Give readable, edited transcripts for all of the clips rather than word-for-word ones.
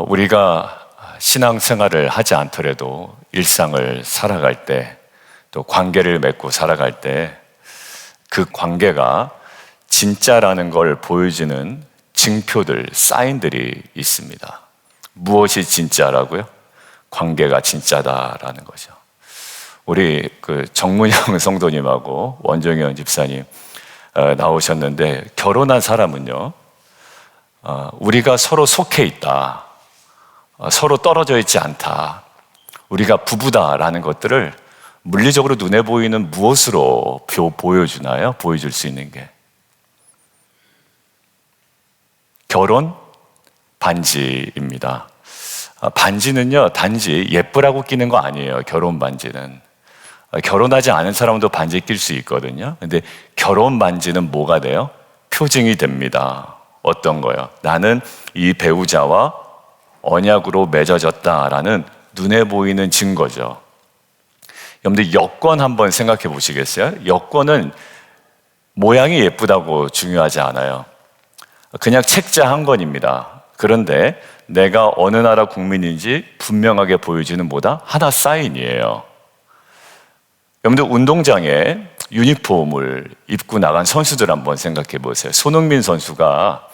우리가 신앙생활을 하지 않더라도 일상을 살아갈 때, 또 관계를 맺고 살아갈 때 그 관계가 진짜라는 걸 보여주는 증표들, 사인들이 있습니다. 무엇이 진짜라고요? 관계가 진짜다라는 거죠. 우리 정문영 성도님하고 원정현 집사님 나오셨는데, 결혼한 사람은요, 우리가 서로 속해 있다, 서로 떨어져 있지 않다, 우리가 부부다라는 것들을 물리적으로 눈에 보이는 무엇으로 보여주나요? 보여줄 수 있는 게 결혼 반지입니다. 반지는요, 단지 예쁘라고 끼는 거 아니에요. 결혼 반지는 결혼하지 않은 사람도 반지 낄 수 있거든요. 근데 결혼 반지는 뭐가 돼요? 표징이 됩니다. 어떤 거요? 나는 이 배우자와 언약으로 맺어졌다라는 눈에 보이는 증거죠. 여러분들 여권 한번 생각해 보시겠어요? 여권은 모양이 예쁘다고 중요하지 않아요. 그냥 책자 한 권입니다. 그런데 내가 어느 나라 국민인지 분명하게 보여주는 뭐다? 하나 사인이에요. 여러분들 운동장에 유니폼을 입고 나간 선수들 한번 생각해 보세요. 손흥민 선수가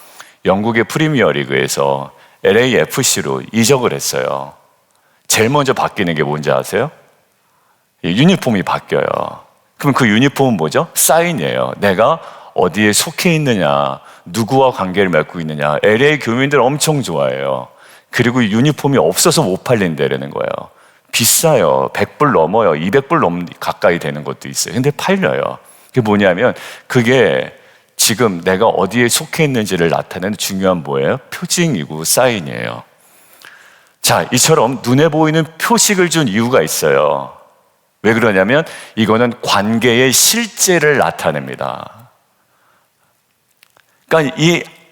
영국의 프리미어리그에서 LAFC로 이적을 했어요. 제일 먼저 바뀌는 게 뭔지 아세요? 유니폼이 바뀌어요. 그럼 그 유니폼은 뭐죠? 사인이에요. 내가 어디에 속해 있느냐, 누구와 관계를 맺고 있느냐. LA 교민들 엄청 좋아해요. 그리고 유니폼이 없어서 못 팔린다라는 거예요. 비싸요. 100불 넘어요. 200불 가까이 되는 것도 있어요. 근데 팔려요. 그게 뭐냐면, 그게 지금 내가 어디에 속해 있는지를 나타내는 중요한 뭐예요? 표징이고 사인이에요. 자, 이처럼 눈에 보이는 표식을 준 이유가 있어요. 왜 그러냐면 이거는 관계의 실제를 나타냅니다. 그러니까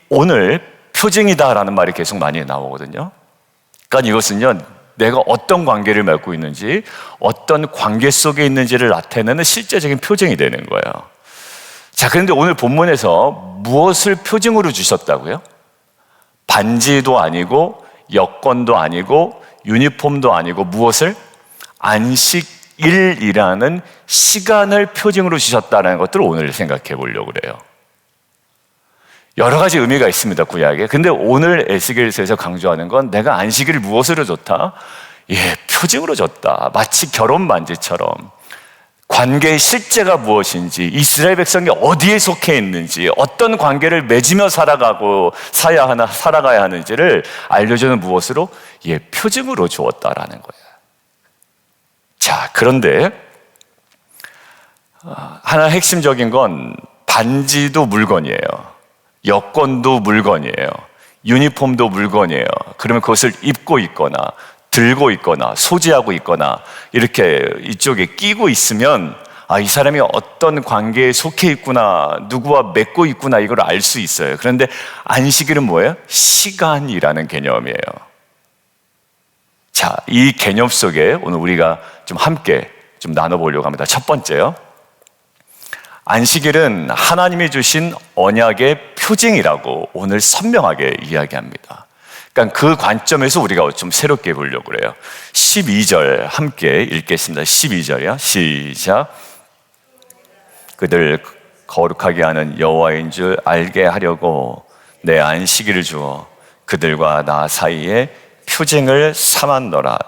오늘 표징이다라는 말이 계속 많이 나오거든요. 그러니까 이것은요, 내가 어떤 관계를 맺고 있는지, 어떤 관계 속에 있는지를 나타내는 실제적인 표징이 되는 거예요. 자, 그런데 오늘 본문에서 무엇을 표징으로 주셨다고요? 반지도 아니고 여권도 아니고 유니폼도 아니고 무엇을? 안식일이라는 시간을 표징으로 주셨다는 것들을 오늘 생각해 보려고 그래요. 여러 가지 의미가 있습니다, 구약에. 근데 오늘 에스겔서에서 강조하는 건 내가 안식일을 무엇으로 줬다? 표징으로 줬다. 마치 결혼 반지처럼 관계의 실제가 무엇인지, 이스라엘 백성이 어디에 속해 있는지, 어떤 관계를 맺으며 살아가야 하는지를 알려주는 무엇으로? 표징으로 주었다라는 거예요. 자, 그런데 하나 핵심적인 건 반지도 물건이에요. 여권도 물건이에요. 유니폼도 물건이에요. 그러면 그것을 입고 있거나 들고 있거나 소지하고 있거나 이렇게 이쪽에 끼고 있으면 이 사람이 어떤 관계에 속해 있구나, 누구와 맺고 있구나, 이걸 알 수 있어요. 그런데 안식일은 뭐예요? 시간이라는 개념이에요. 자, 이 개념 속에 오늘 우리가 좀 함께 좀 나눠보려고 합니다. 첫 번째요, 안식일은 하나님이 주신 언약의 표징이라고 오늘 선명하게 이야기합니다. 그러니까 그 관점에서 우리가 좀 새롭게 보려고 그래요. 12절 함께 읽겠습니다. 12절이요. 시작. 그들 거룩하게 하는 여호와인 줄 알게 하려고 내 안식일을 주어 그들과 나 사이에 표징을 삼았노라.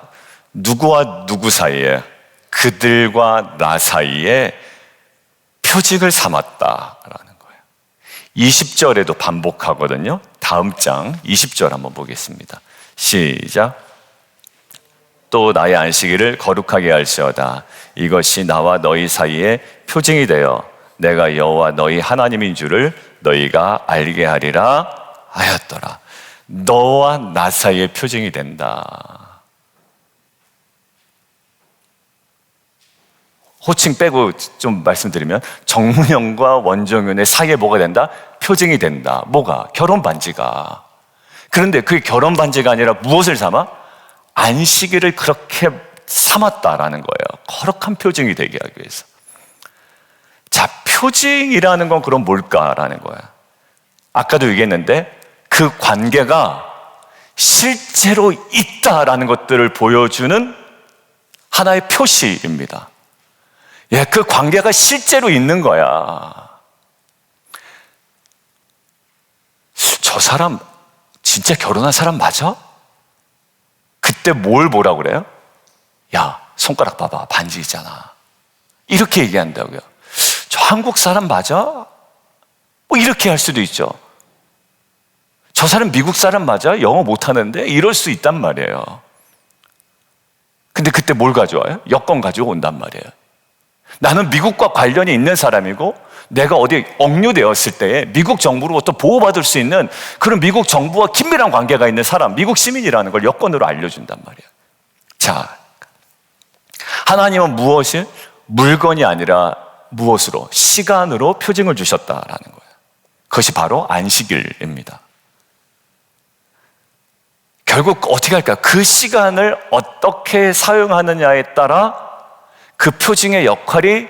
누구와 누구 사이에? 그들과 나 사이에 표징을 삼았다라는 거예요. 20절에도 반복하거든요. 다음 장 20절 한번 보겠습니다. 시작. 또 나의 안식일을 거룩하게 할지어다. 이것이 나와 너희 사이에 표징이 되어 내가 여호와 너희 하나님인 줄을 너희가 알게 하리라 하였더라. 너와 나 사이에 표징이 된다. 호칭 빼고 좀 말씀드리면 정문영과 원정윤의 사이에 뭐가 된다? 표징이 된다. 뭐가? 결혼 반지가. 그런데 그게 결혼 반지가 아니라 무엇을 삼아? 안식일을 그렇게 삼았다라는 거예요. 거룩한 표징이 되게 하기 위해서. 자, 표징이라는 건 그럼 뭘까라는 거예요. 아까도 얘기했는데 그 관계가 실제로 있다라는 것들을 보여주는 하나의 표시입니다. 예, 그 관계가 실제로 있는 거야. 저 사람 진짜 결혼한 사람 맞아? 그때 뭘 뭐라고 그래요? 야, 손가락 봐봐, 반지 있잖아. 이렇게 얘기한다고요. 저 한국 사람 맞아? 뭐 이렇게 할 수도 있죠. 저 사람 미국 사람 맞아? 영어 못하는데? 이럴 수 있단 말이에요. 근데 그때 뭘 가져와요? 여권 가지고 온단 말이에요. 나는 미국과 관련이 있는 사람이고 내가 어디 억류되었을 때 미국 정부로부터 보호받을 수 있는 그런 미국 정부와 긴밀한 관계가 있는 사람, 미국 시민이라는 걸 여권으로 알려준단 말이에요. 자, 하나님은 무엇이? 물건이 아니라 무엇으로? 시간으로 표징을 주셨다라는 거예요. 그것이 바로 안식일입니다. 결국 어떻게 할까요? 그 시간을 어떻게 사용하느냐에 따라 그 표징의 역할이,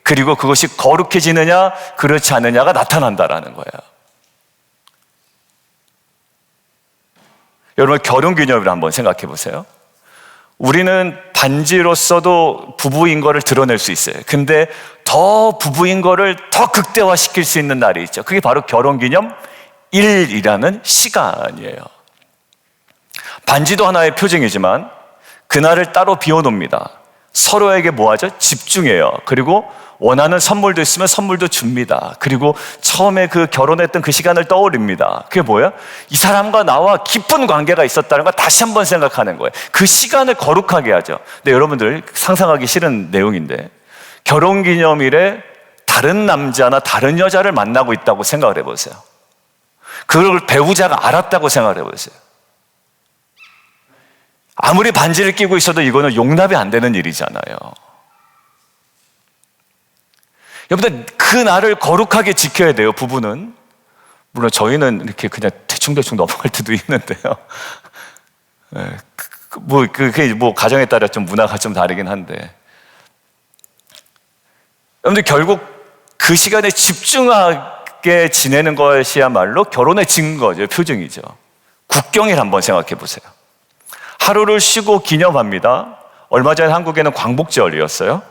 그리고 그것이 거룩해지느냐 그렇지 않느냐가 나타난다라는 거예요. 여러분, 결혼기념일을 한번 생각해 보세요. 우리는 반지로서도 부부인 거를 드러낼 수 있어요. 근데 더 부부인 거를 더 극대화시킬 수 있는 날이 있죠. 그게 바로 결혼기념일이라는 시간이에요. 반지도 하나의 표징이지만 그날을 따로 비워놓습니다. 서로에게 뭐하죠? 집중해요. 그리고 원하는 선물도 있으면 선물도 줍니다. 그리고 처음에 그 결혼했던 그 시간을 떠올립니다. 그게 뭐예요? 이 사람과 나와 깊은 관계가 있었다는 걸 다시 한번 생각하는 거예요. 그 시간을 거룩하게 하죠. 근데 여러분들 상상하기 싫은 내용인데, 결혼기념일에 다른 남자나 다른 여자를 만나고 있다고 생각을 해보세요. 그걸 배우자가 알았다고 생각을 해보세요. 아무리 반지를 끼고 있어도 이거는 용납이 안 되는 일이잖아요. 여러분들, 그 날을 거룩하게 지켜야 돼요, 부부는. 물론 저희는 이렇게 그냥 대충대충 넘어갈 때도 있는데요. 그게 가정에 따라 좀 문화가 좀 다르긴 한데. 여러분들, 결국 그 시간에 집중하게 지내는 것이야말로 결혼의 증거죠, 표징이죠. 국경일 한번 생각해 보세요. 하루를 쉬고 기념합니다. 얼마 전에 한국에는 광복절이었어요.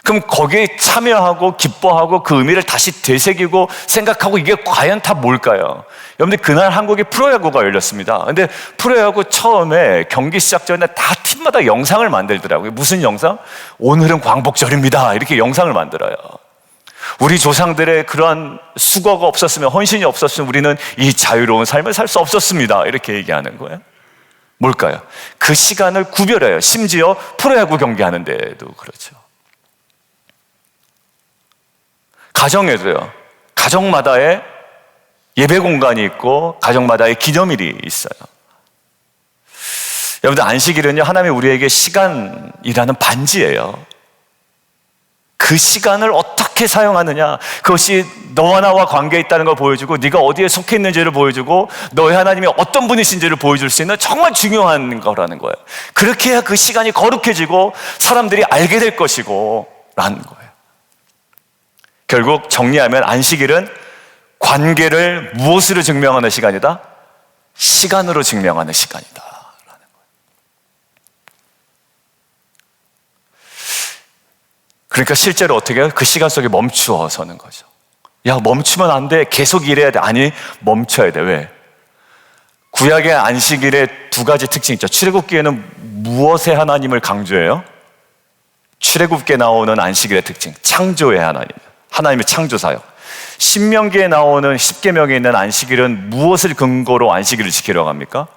그럼 거기에 참여하고 기뻐하고 그 의미를 다시 되새기고 생각하고, 이게 과연 다 뭘까요? 여러분들, 그날 한국에 프로야구가 열렸습니다. 근데 프로야구 처음에 경기 시작 전에 다 팀마다 영상을 만들더라고요. 무슨 영상? 오늘은 광복절입니다. 이렇게 영상을 만들어요. 우리 조상들의 그러한 수고가 없었으면, 헌신이 없었으면 우리는 이 자유로운 삶을 살 수 없었습니다. 이렇게 얘기하는 거예요. 뭘까요? 그 시간을 구별해요. 심지어 프로야구 경기하는데도 그렇죠. 가정에도요. 가정마다의 예배 공간이 있고 가정마다의 기념일이 있어요. 여러분들, 안식일은요, 하나님이 우리에게 시간이라는 반지예요. 그 시간을 어떻게 사용하느냐, 그것이 너와 나와 관계에 있다는 걸 보여주고, 네가 어디에 속해 있는지를 보여주고, 너의 하나님이 어떤 분이신지를 보여줄 수 있는 정말 중요한 거라는 거예요. 그렇게 해야 그 시간이 거룩해지고 사람들이 알게 될 것이고 라는 거예요. 결국 정리하면 안식일은 관계를 무엇으로 증명하는 시간이다? 시간으로 증명하는 시간이다 라는 거예요. 그러니까 실제로 어떻게 해요? 그 시간 속에 멈추어 서는 거죠. 야, 멈추면 안 돼, 계속 일해야 돼. 아니, 멈춰야 돼. 왜? 구약의 안식일의 두 가지 특징이 있죠. 출애굽기에는 무엇의 하나님을 강조해요? 출애굽기에 나오는 안식일의 특징, 창조의 하나님의 창조사역. 신명기에 나오는 십계명에 있는 안식일은 무엇을 근거로 안식일을 지키려고 합니까?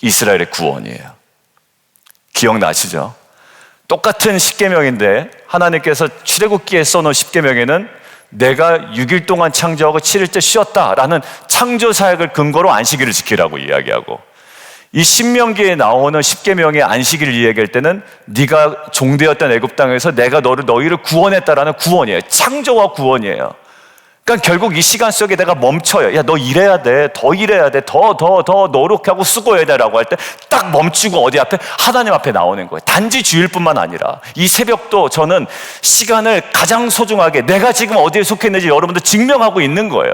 이스라엘의 구원이에요. 기억나시죠? 똑같은 십계명인데 하나님께서 출애굽기에 써놓은 십계명에는 내가 6일 동안 창조하고 7일째 쉬었다라는 창조사역을 근거로 안식일을 지키라고 이야기하고, 이 신명기에 나오는 십계명의 안식일을 이야기할 때는 네가 종되었던 애굽 땅에서 내가 너희를 구원했다라는 구원이에요. 창조와 구원이에요. 그러니까 결국 이 시간 속에 내가 멈춰요. 야, 너 일해야 돼. 더 일해야 돼. 더 노력하고 수고해야 돼라고 할 때 딱 멈추고 어디 앞에? 하나님 앞에 나오는 거예요. 단지 주일뿐만 아니라 이 새벽도 저는 시간을 가장 소중하게, 내가 지금 어디에 속해 있는지 여러분들 증명하고 있는 거예요.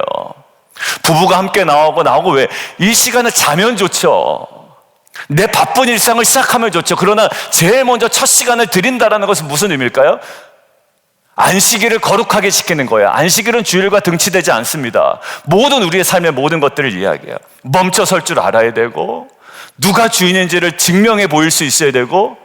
부부가 함께 나오고 왜? 이 시간을 자면 좋죠. 내 바쁜 일상을 시작하면 좋죠. 그러나 제일 먼저 첫 시간을 드린다는 것은 무슨 의미일까요? 안식일을 거룩하게 지키는 거예요. 안식일은 주일과 등치되지 않습니다. 모든 우리의 삶의 모든 것들을 이야기해요. 멈춰 설 줄 알아야 되고, 누가 주인인지를 증명해 보일 수 있어야 되고,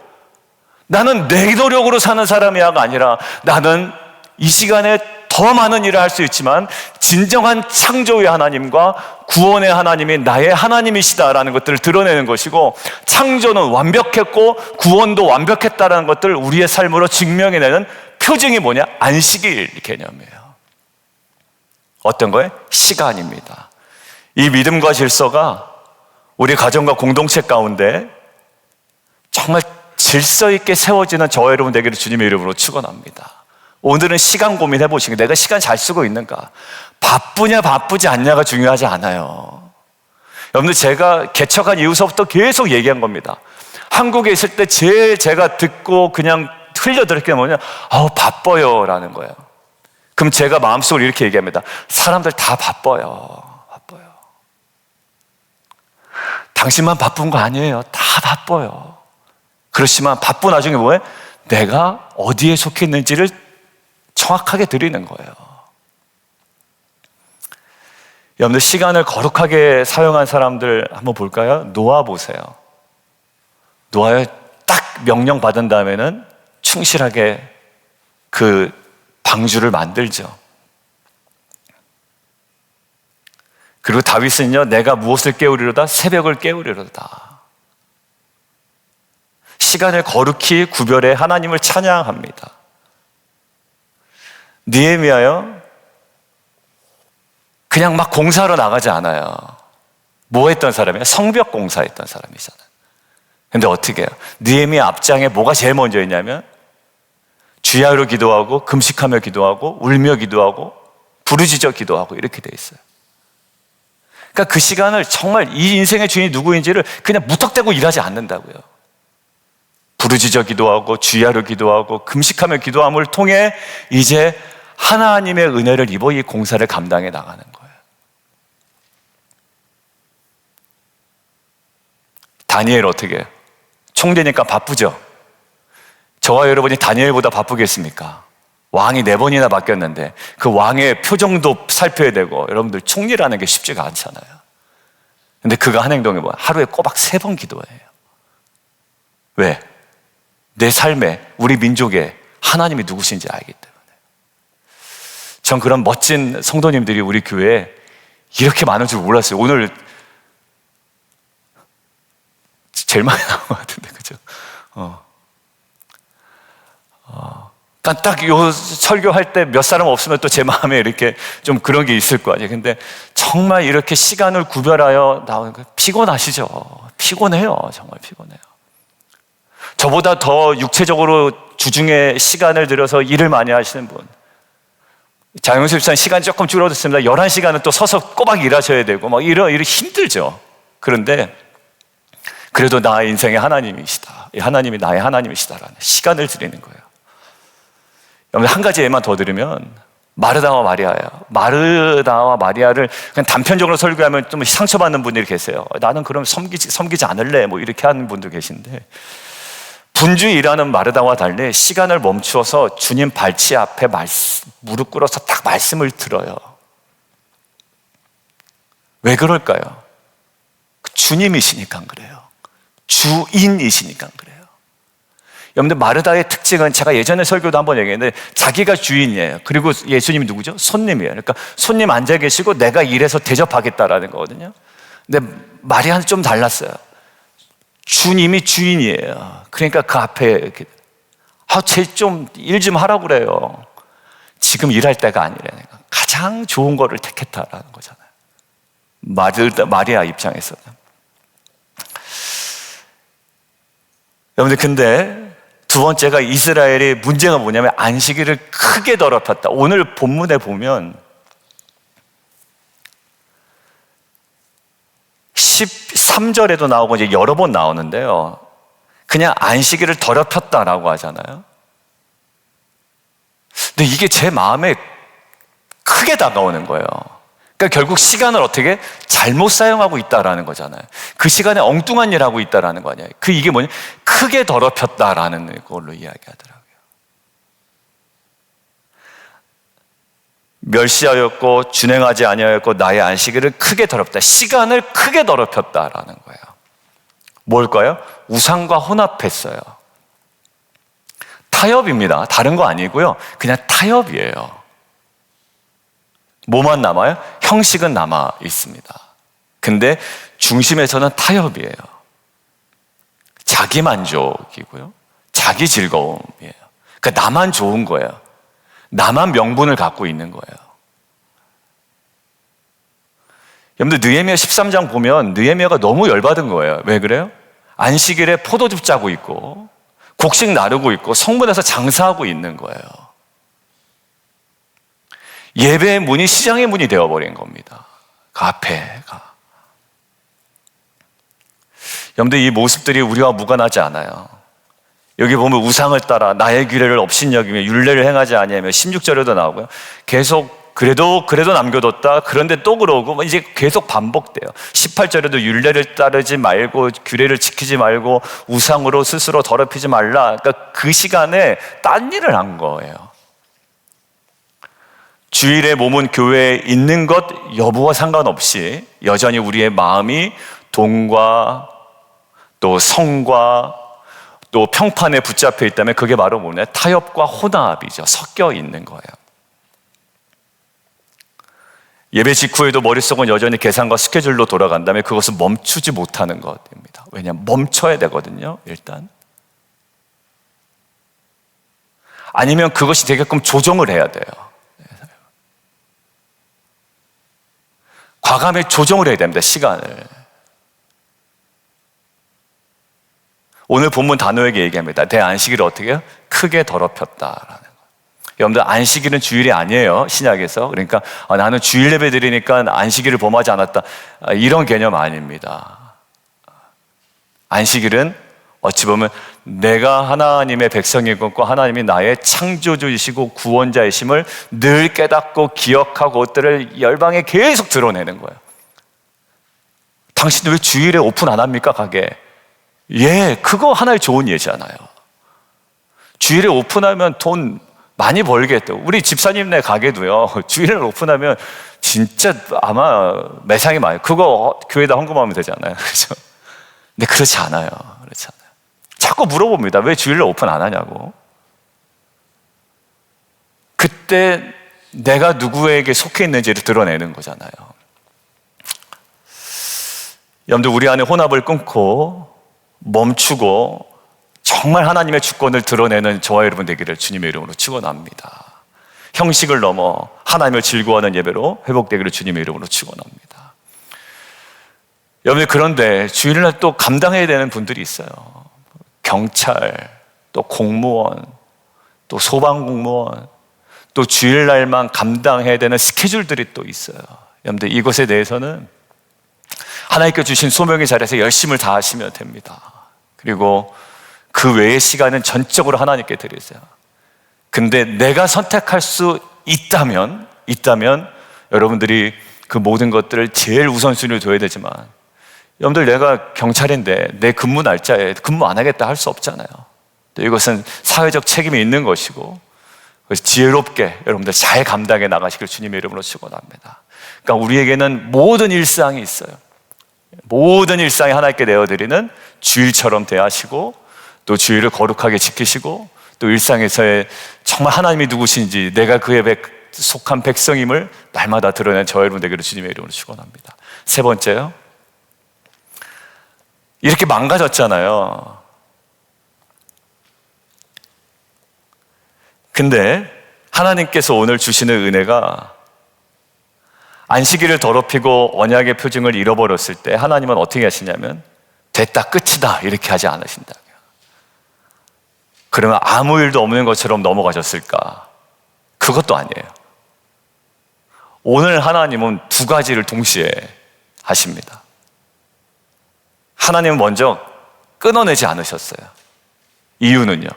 나는 내 노력으로 사는 사람이야가 아니라 나는 이 시간에 더 많은 일을 할 수 있지만 진정한 창조의 하나님과 구원의 하나님이 나의 하나님이시다라는 것들을 드러내는 것이고, 창조는 완벽했고 구원도 완벽했다라는 것들을 우리의 삶으로 증명해내는 표징이 뭐냐? 안식일 개념이에요. 어떤 거예요? 시간입니다. 이 믿음과 질서가 우리 가정과 공동체 가운데 정말 질서 있게 세워지는 저와 여러분 되기를 주님의 이름으로 축원합니다. 오늘은 시간 고민해 보시고, 내가 시간 잘 쓰고 있는가? 바쁘냐 바쁘지 않냐가 중요하지 않아요. 여러분들, 제가 개척한 이후서부터 계속 얘기한 겁니다. 한국에 있을 때 제일 제가 듣고 그냥 흘려들을 게 뭐냐? 바빠요 라는 거예요. 그럼 제가 마음속으로 이렇게 얘기합니다. 사람들 다 바빠요. 당신만 바쁜 거 아니에요. 다 바빠요. 그렇지만 바쁜 와중에 뭐예요? 내가 어디에 속해 있는지를 정확하게 드리는 거예요. 여러분들, 시간을 거룩하게 사용한 사람들 한번 볼까요? 노아 보세요. 노아에 딱 명령 받은 다음에는 충실하게 그 방주를 만들죠. 그리고 다윗은요, 내가 무엇을 깨우리로다? 새벽을 깨우리로다. 시간을 거룩히 구별해 하나님을 찬양합니다. 느헤미야요, 그냥 막 공사하러 나가지 않아요. 뭐 했던 사람이에요? 성벽 공사했던 사람이잖아요. 근데 어떻게 해요? 느헤미야 앞장에 뭐가 제일 먼저 있냐면 주야로 기도하고, 금식하며 기도하고, 울며 기도하고, 부르짖어 기도하고, 이렇게 돼 있어요. 그러니까 그 시간을 정말 이 인생의 주인이 누구인지를 그냥 무턱대고 일하지 않는다고요. 부르짖어 기도하고, 주야로 기도하고, 금식하며 기도함을 통해 이제 하나님의 은혜를 입어 이 공사를 감당해 나가는 거예요. 다니엘 어떻게 해요? 총대니까 바쁘죠? 저와 여러분이 다니엘보다 바쁘겠습니까? 왕이 4번이나 바뀌었는데 그 왕의 표정도 살펴야 되고, 여러분들 총리라는 게 쉽지가 않잖아요. 근데 그가 한 행동이 뭐야? 하루에 꼬박 3번 기도해요. 왜? 내 삶에, 우리 민족에 하나님이 누구신지 알기 때문에. 전 그런 멋진 성도님들이 우리 교회에 이렇게 많은 줄 몰랐어요. 오늘 제일 많이 나온 것 같은데, 그죠? 딱 요 설교할 때 몇 사람 없으면 또 제 마음에 이렇게 좀 그런 게 있을 거 아니에요. 근데 정말 이렇게 시간을 구별하여 나오는 거 피곤하시죠? 피곤해요. 정말 피곤해요. 저보다 더 육체적으로 주중에 시간을 들여서 일을 많이 하시는 분, 장영수 집사님 시간이 조금 줄어들습니다. 11시간은 또 서서 꼬박 일하셔야 되고 막 이러 힘들죠. 그런데 그래도 나의 인생의 하나님이시다, 하나님이 나의 하나님이시다라는 시간을 드리는 거예요. 여러분, 한 가지 예만 더 드리면 마르다와 마리아예요. 마르다와 마리아를 그냥 단편적으로 설교하면 좀 상처받는 분들이 계세요. 나는 그럼 섬기지 않을래, 뭐 이렇게 하는 분도 계신데, 분주히 일하는 마르다와 달리 시간을 멈추어서 주님 발치 앞에 무릎 꿇어서 딱 말씀을 들어요. 왜 그럴까요? 주님이시니까 그래요. 주인이시니까 그래요. 여러분들, 마르다의 특징은 제가 예전에 설교도 한번 얘기했는데, 자기가 주인이에요. 그리고 예수님이 누구죠? 손님이에요. 그러니까 손님 앉아 계시고 내가 일해서 대접하겠다라는 거거든요. 근데 마리아는 좀 달랐어요. 주님이 주인이에요. 그러니까 그 앞에 이렇게, 쟤 좀 일 좀 하라고 그래요. 지금 일할 때가 아니라니까. 가장 좋은 거를 택했다라는 거잖아요. 마리아 입장에서는. 여러분들, 근데 두 번째가, 이스라엘의 문제가 뭐냐면 안식일을 크게 더럽혔다. 오늘 본문에 보면 13절에도 나오고 이제 여러 번 나오는데요, 그냥 안식일을 더럽혔다라고 하잖아요. 근데 이게 제 마음에 크게 다가오는 거예요. 그러니까 결국 시간을 어떻게 잘못 사용하고 있다라는 거잖아요. 그 시간에 엉뚱한 일 하고 있다라는 거 아니에요. 이게 뭐냐? 크게 더럽혔다라는 걸로 이야기하더라고요. 멸시하였고 준행하지 아니하였고 나의 안식일을 크게 더럽다. 시간을 크게 더럽혔다라는 거예요. 뭘까요? 우상과 혼합했어요. 타협입니다. 다른 거 아니고요. 그냥 타협이에요. 뭐만 남아요? 형식은 남아 있습니다. 근데 중심에서는 타협이에요. 자기 만족이고요. 자기 즐거움이에요. 그러니까 나만 좋은 거예요. 나만 명분을 갖고 있는 거예요. 여러분들 느헤미야 13장 보면 느헤미야가 너무 열받은 거예요. 왜 그래요? 안식일에 포도즙 짜고 있고 곡식 나르고 있고 성문에서 장사하고 있는 거예요. 예배의 문이 시장의 문이 되어버린 겁니다. 그 앞에가. 여러분들 이 모습들이 우리와 무관하지 않아요. 여기 보면 우상을 따라 나의 규례를 업신여기며 율례를 행하지 아니하며 16절에도 나오고요. 계속 그래도 남겨뒀다. 그런데 또 그러고 이제 계속 반복돼요. 18절에도 율례를 따르지 말고 규례를 지키지 말고 우상으로 스스로 더럽히지 말라. 그러니까 그 시간에 딴 일을 한 거예요. 주일에 몸은 교회에 있는 것 여부와 상관없이 여전히 우리의 마음이 돈과 또 성과 또 평판에 붙잡혀 있다면 그게 바로 뭐냐? 타협과 혼합이죠. 섞여 있는 거예요. 예배 직후에도 머릿속은 여전히 계산과 스케줄로 돌아간다면 그것은 멈추지 못하는 것입니다. 왜냐하면 멈춰야 되거든요. 일단. 아니면 그것이 되게끔 조정을 해야 돼요. 과감히 조정을 해야 됩니다. 시간을. 오늘 본문 단호하게 얘기합니다. 내 안식일을 어떻게 해요? 크게 더럽혔다라는 거. 여러분들 안식일은 주일이 아니에요. 신약에서. 그러니까 나는 주일 예배 드리니까 안식일을 범하지 않았다. 이런 개념 아닙니다. 안식일은 어찌 보면 내가 하나님의 백성이고 하나님이 나의 창조주이시고 구원자이심을 늘 깨닫고 기억하고 그것들을 열방에 계속 드러내는 거예요. 당신 왜 주일에 오픈 안 합니까? 가게. 예, 그거 하나의 좋은 예잖아요. 주일에 오픈하면 돈 많이 벌겠다고. 우리 집사님네 가게도요. 주일에 오픈하면 진짜 아마 매상이 많아요. 그거 교회에다 헌금하면 되잖아요. 그렇죠? 근데 그렇지 않아요. 그렇지 않아요. 자꾸 물어봅니다. 왜 주일날 오픈 안 하냐고. 그때 내가 누구에게 속해 있는지를 드러내는 거잖아요. 여러분들 우리 안에 혼합을 끊고 멈추고 정말 하나님의 주권을 드러내는 저와 여러분 되기를 주님의 이름으로 축원합니다. 형식을 넘어 하나님을 즐거워하는 예배로 회복되기를 주님의 이름으로 축원합니다. 여러분들 그런데 주일날 또 감당해야 되는 분들이 있어요. 경찰, 또 공무원, 또 소방공무원, 또 주일날만 감당해야 되는 스케줄들이 또 있어요. 여러분들 이것에 대해서는 하나님께 주신 소명의 자리에서 열심을 다하시면 됩니다. 그리고 그 외의 시간은 전적으로 하나님께 드리세요. 근데 내가 선택할 수 있다면 여러분들이 그 모든 것들을 제일 우선순위로 둬야 되지만 여러분들 내가 경찰인데 내 근무 날짜에 근무 안 하겠다 할 수 없잖아요. 이것은 사회적 책임이 있는 것이고 그래서 지혜롭게 여러분들 잘 감당해 나가시길 주님의 이름으로 축원합니다. 그러니까 우리에게는 모든 일상이 있어요. 모든 일상이 하나님께 내어드리는 주일처럼 대하시고 또 주일을 거룩하게 지키시고 또 일상에서의 정말 하나님이 누구신지 내가 그의 속한 백성임을 날마다 드러낸 저 여러분 되기를 주님의 이름으로 축원합니다. 세 번째요. 이렇게 망가졌잖아요. 근데 하나님께서 오늘 주시는 은혜가 안식일을 더럽히고 언약의 표징을 잃어버렸을 때 하나님은 어떻게 하시냐면 됐다 끝이다 이렇게 하지 않으신다고요. 그러면 아무 일도 없는 것처럼 넘어가셨을까? 그것도 아니에요. 오늘 하나님은 두 가지를 동시에 하십니다. 하나님은 먼저 끊어내지 않으셨어요. 이유는요.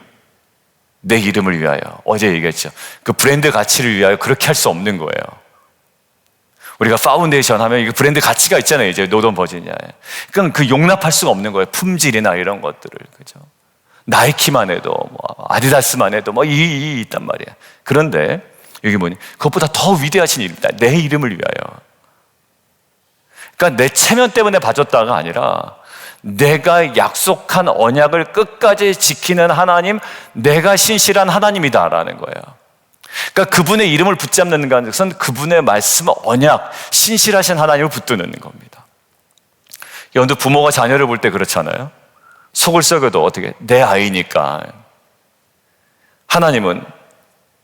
내 이름을 위하여. 어제 얘기했죠. 그 브랜드 가치를 위하여 그렇게 할 수 없는 거예요. 우리가 파운데이션 하면 이거 브랜드 가치가 있잖아요. 이제 노던 버지니아에. 그러니까 그 용납할 수가 없는 거예요. 품질이나 이런 것들을. 그죠? 나이키만 해도, 아디다스만 해도, 있단 말이에요. 그런데, 여기 뭐니? 그것보다 더 위대하신 이름이다. 내 이름을 위하여. 그러니까 내 체면 때문에 봐줬다가 아니라, 내가 약속한 언약을 끝까지 지키는 하나님, 내가 신실한 하나님이다라는 거예요. 그러니까 그분의 이름을 붙잡는 것은 그분의 말씀, 언약, 신실하신 하나님을 붙드는 겁니다. 여러분들 부모가 자녀를 볼 때 그렇잖아요. 속을 썩여도 어떻게? 내 아이니까. 하나님은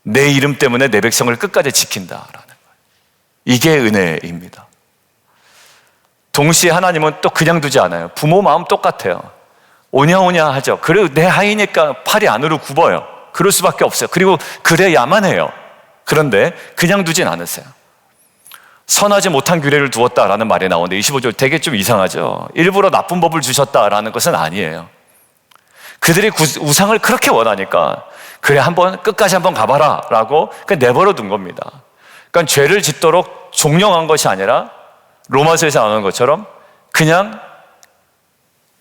내 이름 때문에 내 백성을 끝까지 지킨다라는 거예요. 이게 은혜입니다. 동시에 하나님은 또 그냥 두지 않아요. 부모 마음 똑같아요. 오냐오냐 하죠. 그리고 내 아이니까 팔이 안으로 굽어요. 그럴 수밖에 없어요. 그리고 그래야만 해요. 그런데 그냥 두진 않으세요. 선하지 못한 규례를 두었다라는 말이 나오는데 25절 되게 좀 이상하죠. 일부러 나쁜 법을 주셨다라는 것은 아니에요. 그들이 우상을 그렇게 원하니까 그래 끝까지 한번 가봐라 라고 내버려 둔 겁니다. 그러니까 죄를 짓도록 종용한 것이 아니라 로마서에서 나오는 것처럼 그냥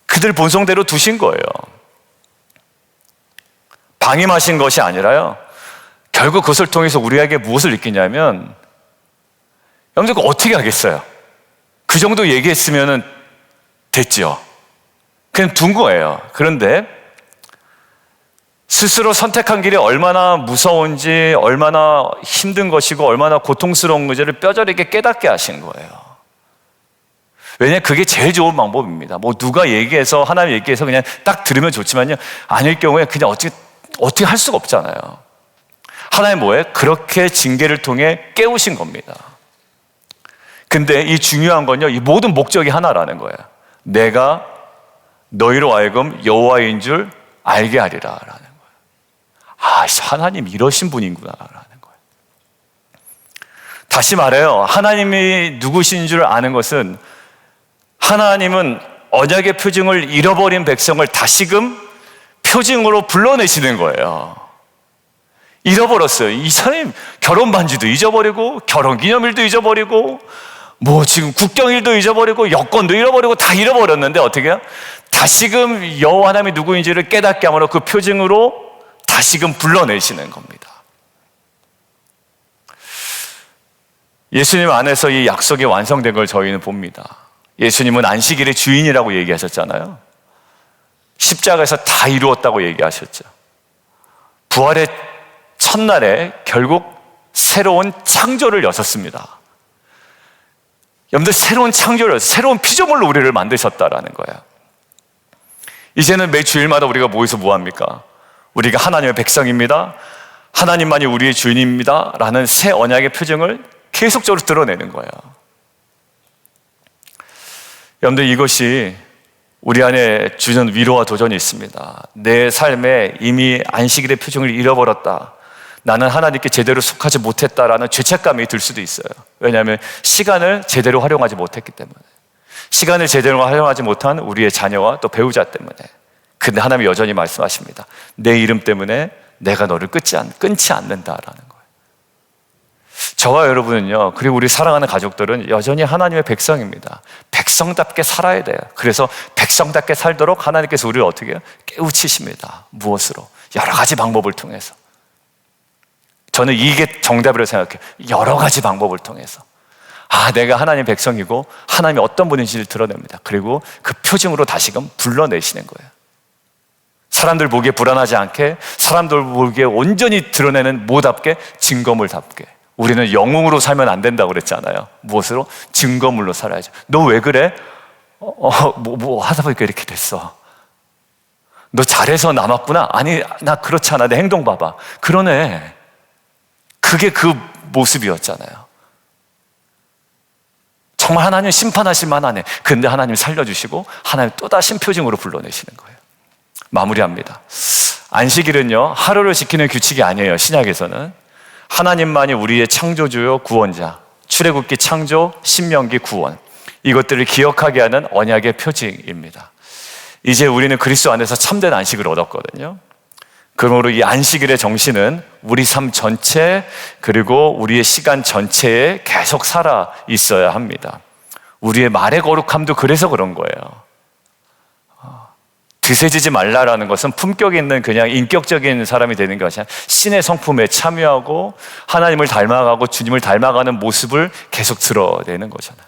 그들 본성대로 두신 거예요. 방임하신 것이 아니라요. 결국 그것을 통해서 우리에게 무엇을 느끼냐면 여러분들 어떻게 하겠어요? 그 정도 얘기했으면 됐죠. 그냥 둔 거예요. 그런데 스스로 선택한 길이 얼마나 무서운지, 얼마나 힘든 것이고, 얼마나 고통스러운 것인지를 뼈저리게 깨닫게 하신 거예요. 왜냐하면 그게 제일 좋은 방법입니다. 누가 얘기해서, 하나님 얘기해서 그냥 딱 들으면 좋지만요. 아닐 경우에 그냥 어떻게 할 수가 없잖아요. 하나님 뭐예요? 그렇게 징계를 통해 깨우신 겁니다. 근데 이 중요한 건요, 이 모든 목적이 하나라는 거예요. 내가 너희로 하여금 여호와인 줄 알게 하리라 라는 거예요. 하나님 이러신 분이구나 라는 거예요. 다시 말해요. 하나님이 누구신 줄 아는 것은 하나님은 언약의 표징을 잃어버린 백성을 다시금 표징으로 불러내시는 거예요. 잃어버렸어요. 이 사람이 결혼 반지도 잊어버리고 결혼기념일도 잊어버리고 지금 국경일도 잊어버리고 여권도 잃어버리고 다 잃어버렸는데 어떻게 해요? 다시금 여호와 하나님이 누구인지를 깨닫게 함으로 그 표징으로 다시금 불러내시는 겁니다. 예수님 안에서 이 약속이 완성된 걸 저희는 봅니다. 예수님은 안식일의 주인이라고 얘기하셨잖아요. 십자가에서 다 이루었다고 얘기하셨죠. 부활의 첫날에 결국 새로운 창조를 여셨습니다. 여러분들 새로운 창조를, 새로운 피조물로 우리를 만드셨다라는 거예요. 이제는 매 주일마다 우리가 모여서 뭐합니까? 우리가 하나님의 백성입니다. 하나님만이 우리의 주인입니다. 라는 새 언약의 표정을 계속적으로 드러내는 거예요. 여러분들 이것이 우리 안에 주는 위로와 도전이 있습니다. 내 삶에 이미 안식일의 표정을 잃어버렸다. 나는 하나님께 제대로 속하지 못했다라는 죄책감이 들 수도 있어요. 왜냐하면 시간을 제대로 활용하지 못했기 때문에. 시간을 제대로 활용하지 못한 우리의 자녀와 또 배우자 때문에. 근데 하나님이 여전히 말씀하십니다. 내 이름 때문에 내가 너를 끊지 않는다라는 거예요. 저와 여러분은요, 그리고 우리 사랑하는 가족들은 여전히 하나님의 백성입니다. 백성답게 살아야 돼요. 그래서 백성답게 살도록 하나님께서 우리를 어떻게 해요? 깨우치십니다. 무엇으로? 여러 가지 방법을 통해서. 저는 이게 정답이라고 생각해요. 여러 가지 방법을 통해서. 내가 하나님의 백성이고 하나님이 어떤 분인지를 드러냅니다. 그리고 그 표징으로 다시금 불러내시는 거예요. 사람들 보기에 불안하지 않게, 사람들 보기에 온전히 드러내는 뭐답게? 증거물답게. 우리는 영웅으로 살면 안 된다고 그랬잖아요. 무엇으로? 증거물로 살아야죠. 너 왜 그래? 하다 보니까 이렇게 됐어. 너 잘해서 남았구나? 아니, 나 그렇지 않아. 내 행동 봐봐. 그러네. 그게 그 모습이었잖아요. 정말 하나님 심판하실 만하네. 근데 하나님 살려주시고 하나님 또다시 표징으로 불러내시는 거예요. 마무리합니다. 안식일은요, 하루를 지키는 규칙이 아니에요. 신약에서는 하나님만이 우리의 창조주요 구원자, 출애굽기 창조, 신명기 구원, 이것들을 기억하게 하는 언약의 표징입니다. 이제 우리는 그리스도 안에서 참된 안식을 얻었거든요. 그러므로 이 안식일의 정신은 우리 삶 전체 그리고 우리의 시간 전체에 계속 살아 있어야 합니다. 우리의 말의 거룩함도 그래서 그런 거예요. 드세지지 말라라는 것은 품격 있는 그냥 인격적인 사람이 되는 것이 아니라 신의 성품에 참여하고 하나님을 닮아가고 주님을 닮아가는 모습을 계속 드러내는 거잖아요.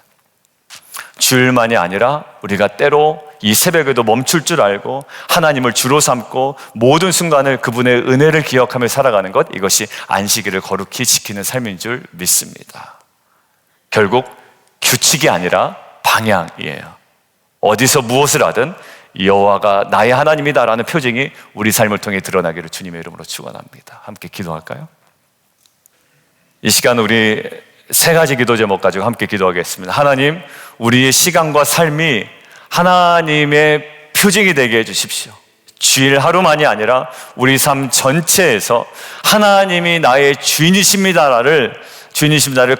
주일만이 아니라 우리가 때로 이 새벽에도 멈출 줄 알고 하나님을 주로 삼고 모든 순간을 그분의 은혜를 기억하며 살아가는 것, 이것이 안식일을 거룩히 지키는 삶인 줄 믿습니다. 결국 규칙이 아니라 방향이에요. 어디서 무엇을 하든 여호와가 나의 하나님이다라는 표징이 우리 삶을 통해 드러나기를 주님의 이름으로 축원합니다. 함께 기도할까요? 이 시간 우리 세 가지 기도 제목 가지고 함께 기도하겠습니다. 하나님, 우리의 시간과 삶이 하나님의 표징이 되게 해주십시오. 주일 하루만이 아니라 우리 삶 전체에서 하나님이 나의 주인이십니다를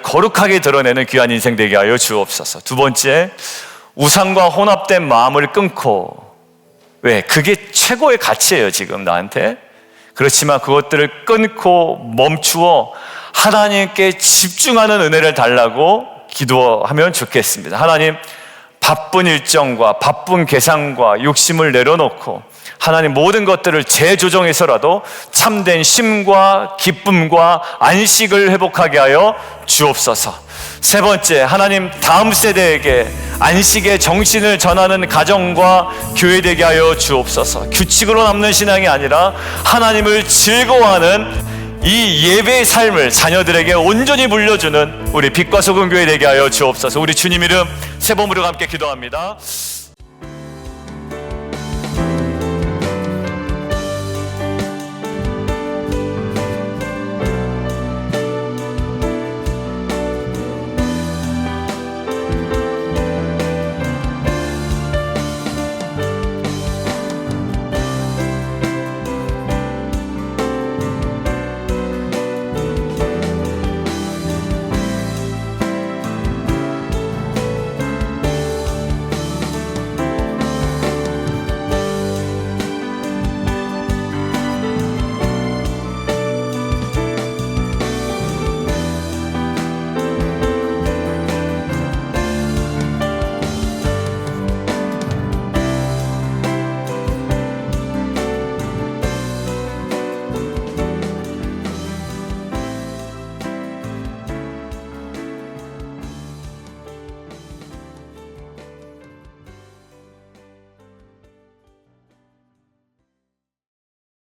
거룩하게 드러내는 귀한 인생 되게 하여 주옵소서. 두 번째, 우상과 혼합된 마음을 끊고, 왜? 그게 최고의 가치예요, 지금 나한테. 그렇지만 그것들을 끊고 멈추어 하나님께 집중하는 은혜를 달라고 기도하면 좋겠습니다. 하나님, 바쁜 일정과 바쁜 계산과 욕심을 내려놓고 하나님 모든 것들을 재조정해서라도 참된 쉼과 기쁨과 안식을 회복하게 하여 주옵소서. 세 번째, 하나님 다음 세대에게 안식의 정신을 전하는 가정과 교회 되게 하여 주옵소서. 규칙으로 남는 신앙이 아니라 하나님을 즐거워하는 이 예배의 삶을 자녀들에게 온전히 물려주는 우리 빛과 소금 교회 되게 하여 주옵소서. 우리 주님 이름 세 번으로 함께 기도합니다.